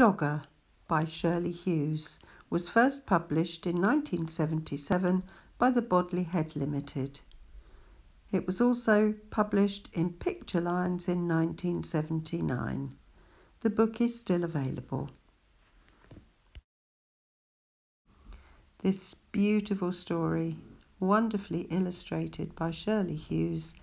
Dogger by Shirley Hughes was first published in 1977 by the Bodley Head Ltd. It was also published in Picture Lines in 1979. The book is still available. This beautiful story, wonderfully illustrated by Shirley Hughes,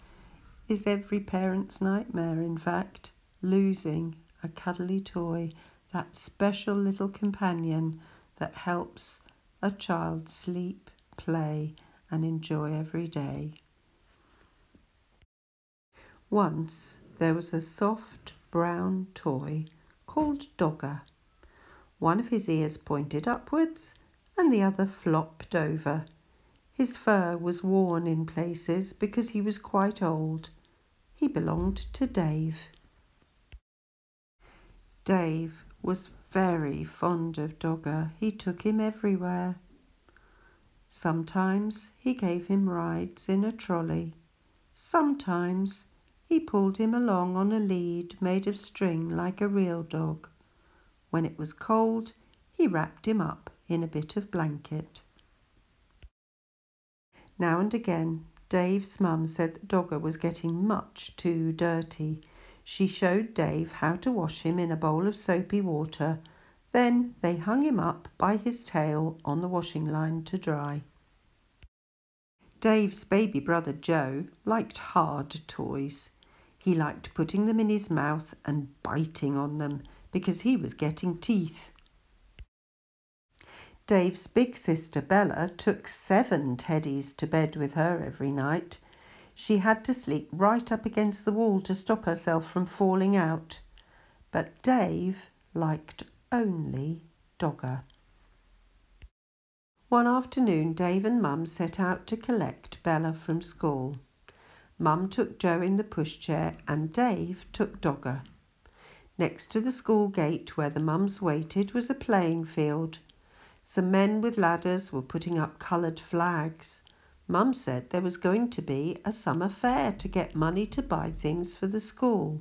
is every parent's nightmare, in fact, losing a cuddly toy, that special little companion that helps a child sleep, play, and enjoy every day. Once there was a soft brown toy called Dogger. One of his ears pointed upwards and the other flopped over. His fur was worn in places because he was quite old. He belonged to Dave. Dave was very fond of Dogger. He took him everywhere. Sometimes he gave him rides in a trolley. Sometimes he pulled him along on a lead made of string like a real dog. When it was cold, he wrapped him up in a bit of blanket. Now and again, Dave's mum said that Dogger was getting much too dirty. She showed Dave how to wash him in a bowl of soapy water. Then they hung him up by his tail on the washing line to dry. Dave's baby brother Joe liked hard toys. He liked putting them in his mouth and biting on them because he was getting teeth. Dave's big sister Bella took 7 teddies to bed with her every night. She had to sleep right up against the wall to stop herself from falling out. But Dave liked only Dogger. One afternoon, Dave and Mum set out to collect Bella from school. Mum took Joe in the pushchair and Dave took Dogger. Next to the school gate where the mums waited was a playing field. Some men with ladders were putting up coloured flags. Mum said there was going to be a summer fair to get money to buy things for the school.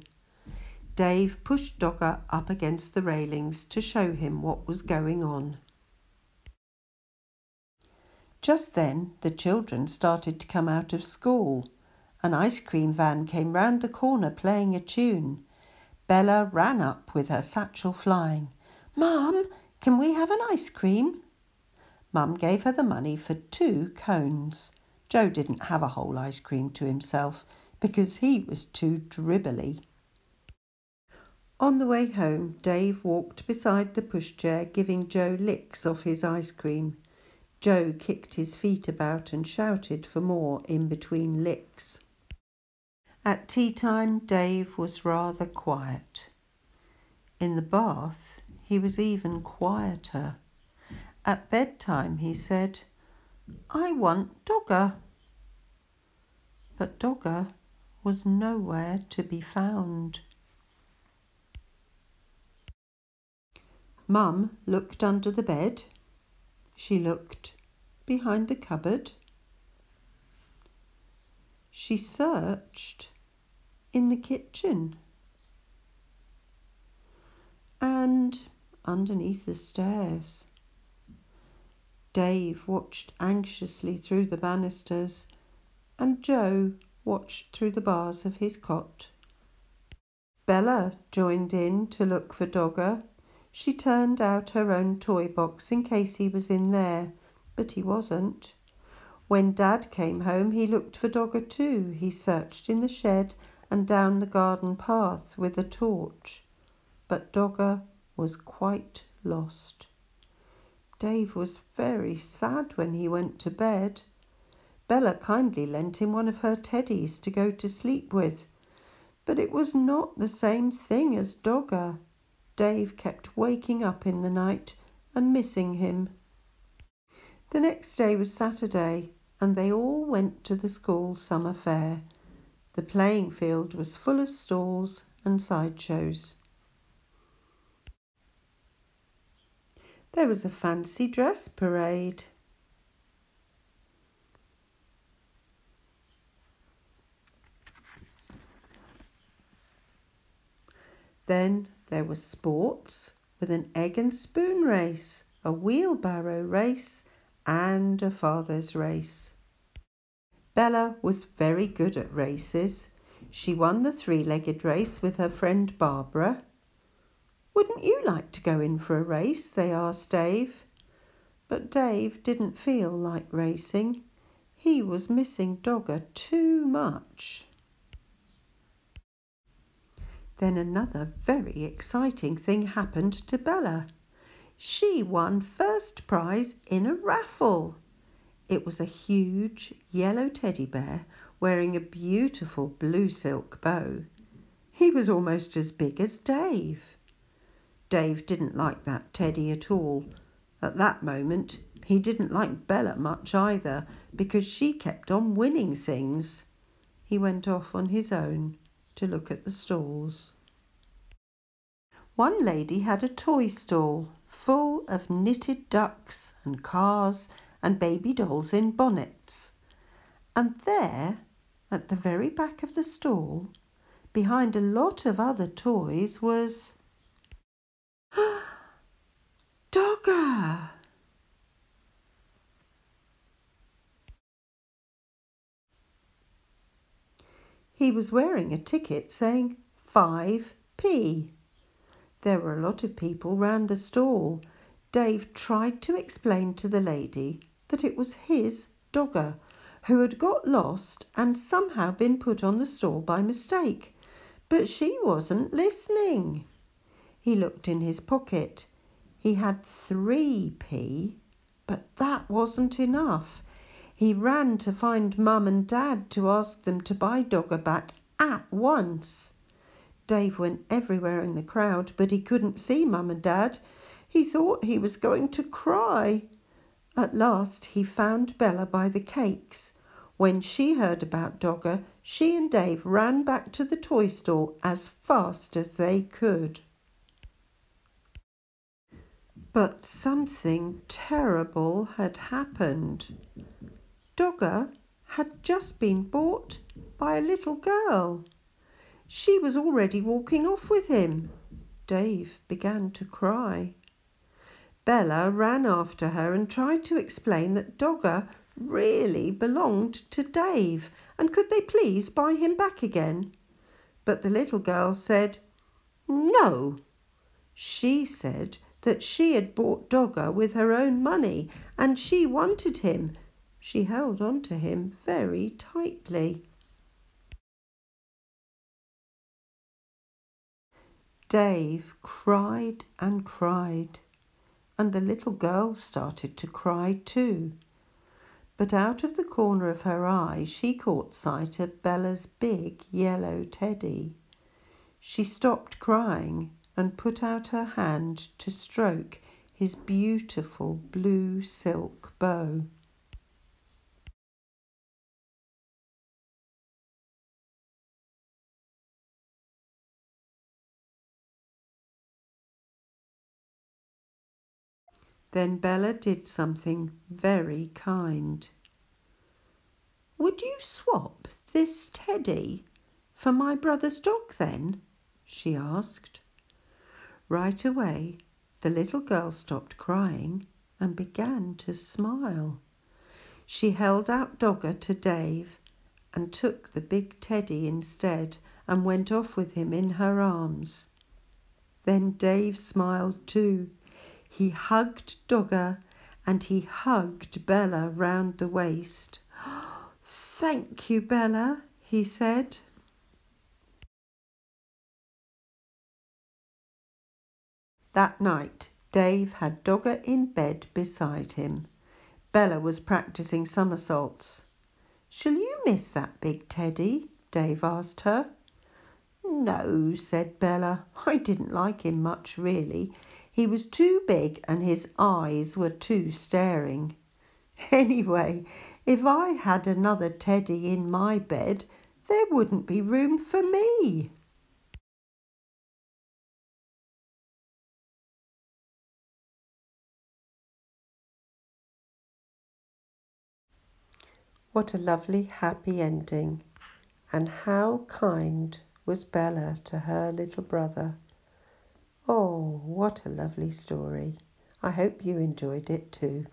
Dave pushed Dogger up against the railings to show him what was going on. Just then the children started to come out of school. An ice cream van came round the corner playing a tune. Bella ran up with her satchel flying. "Mum, can we have an ice cream?" Mum gave her the money for 2 cones. Joe didn't have a whole ice cream to himself because he was too dribbly. On the way home, Dave walked beside the pushchair giving Joe licks off his ice cream. Joe kicked his feet about and shouted for more in between licks. At tea time, Dave was rather quiet. In the bath, he was even quieter. At bedtime, he said, "I want Dogger." But Dogger was nowhere to be found. Mum looked under the bed. She looked behind the cupboard. She searched in the kitchen and underneath the stairs. Dave watched anxiously through the banisters and Joe watched through the bars of his cot. Bella joined in to look for Dogger. She turned out her own toy box in case he was in there, but he wasn't. When Dad came home, he looked for Dogger too. He searched in the shed and down the garden path with a torch. But Dogger was quite lost. Dave was very sad when he went to bed. Bella kindly lent him one of her teddies to go to sleep with. But it was not the same thing as Dogger. Dave kept waking up in the night and missing him. The next day was Saturday, and they all went to the school summer fair. The playing field was full of stalls and sideshows. There was a fancy dress parade. Then there were sports with an egg and spoon race, a wheelbarrow race, and a father's race. Bella was very good at races. She won the three-legged race with her friend Barbara. "Wouldn't you like to go in for a race?" they asked Dave. But Dave didn't feel like racing. He was missing Dogger too much. Then another very exciting thing happened to Bella. She won first prize in a raffle. It was a huge yellow teddy bear wearing a beautiful blue silk bow. He was almost as big as Dave. Dave didn't like that teddy at all. At that moment, he didn't like Bella much either, because she kept on winning things. He went off on his own to look at the stalls. One lady had a toy stall full of knitted ducks and cars and baby dolls in bonnets. And there, at the very back of the stall, behind a lot of other toys, was Dogger! He was wearing a ticket saying 5p. There were a lot of people round the stall. Dave tried to explain to the lady that it was his Dogger, who had got lost and somehow been put on the stall by mistake. But she wasn't listening. He looked in his pocket. He had 3p, but that wasn't enough. He ran to find Mum and Dad to ask them to buy Dogger back at once. Dave went everywhere in the crowd, but he couldn't see Mum and Dad. He thought he was going to cry. At last he found Bella by the cakes. When she heard about Dogger, she and Dave ran back to the toy stall as fast as they could. But something terrible had happened. Dogger had just been bought by a little girl. She was already walking off with him. Dave began to cry. Bella ran after her and tried to explain that Dogger really belonged to Dave, and could they please buy him back again? But the little girl said no. She said that she had bought Dogger with her own money and she wanted him. She held on to him very tightly. Dave cried and cried, and the little girl started to cry too. But out of the corner of her eye she caught sight of Bella's big yellow teddy. She stopped crying and put out her hand to stroke his beautiful blue silk bow. Then Bella did something very kind. "Would you swap this teddy for my brother's dog then?" she asked. Right away, the little girl stopped crying and began to smile. She held out Dogger to Dave and took the big teddy instead and went off with him in her arms. Then Dave smiled too. He hugged Dogger and he hugged Bella round the waist. "Thank you, Bella," he said. That night, Dave had Dogger in bed beside him. Bella was practicing somersaults. "Shall you miss that big teddy?" Dave asked her. "No," said Bella. "I didn't like him much, really. He was too big and his eyes were too staring. Anyway, if I had another teddy in my bed, there wouldn't be room for me." What a lovely, happy ending. And how kind was Bella to her little brother. Oh, what a lovely story. I hope you enjoyed it too.